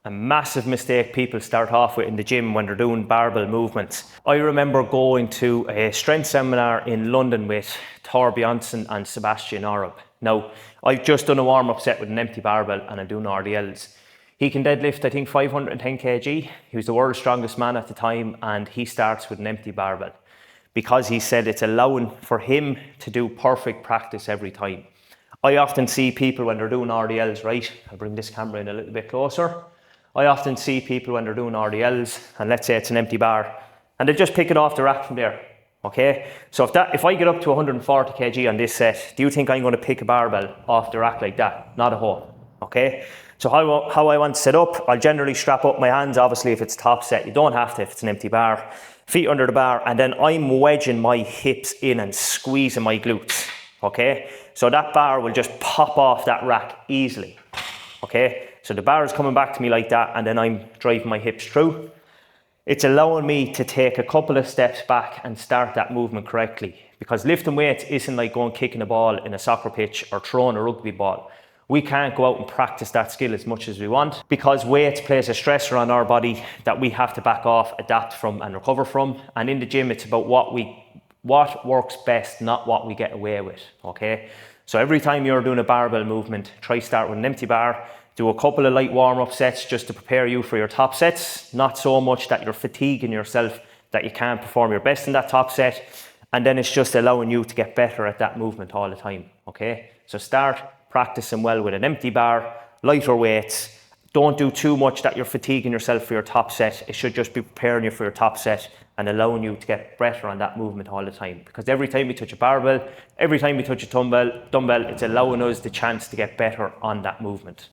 a massive mistake people start off with in the gym when they're doing barbell movements. I remember going to a strength seminar in London with Thor Bjornsson and Sebastian Orup. Now, I've just done a warm-up set with an empty barbell and I'm doing RDLs. He can deadlift, I think, 510 kg. He was the world's strongest man at the time, and he starts with an empty barbell because he said it's allowing for him to do perfect practice every time. I often see people when they're doing RDLs, right? I'll bring this camera in a little bit closer. I often see people when they're doing RDLs, and let's say it's an empty bar, and they just pick it off the rack from there, okay? So if I get up to 140 kg on this set, do you think I'm going to pick a barbell off the rack like that? Not a hope, okay? So how I want to set up, I'll generally strap up my hands, obviously if it's top set. You don't have to if it's an empty bar. Feet under the bar, and then I'm wedging my hips in and squeezing my glutes, okay? So that bar will just pop off that rack easily, okay? So the bar is coming back to me like that, and then I'm driving my hips through. It's allowing me to take a couple of steps back and start that movement correctly, because lifting weights isn't like going kicking a ball in a soccer pitch or throwing a rugby ball. We can't go out and practice that skill as much as we want because weights plays a stressor on our body that we have to back off, adapt from and recover from. And in the gym, it's about what works best, not what we get away with, okay? So every time you're doing a barbell movement, try start with an empty bar, do a couple of light warm-up sets just to prepare you for your top sets, not so much that you're fatiguing yourself that you can't perform your best in that top set, and then it's just allowing you to get better at that movement all the time, okay? So start practicing well with an empty bar, lighter weights. Don't do too much that you're fatiguing yourself for your top set. It should just be preparing you for your top set and allowing you to get better on that movement all the time. Because every time you touch a barbell, every time you touch a dumbbell, it's allowing us the chance to get better on that movement.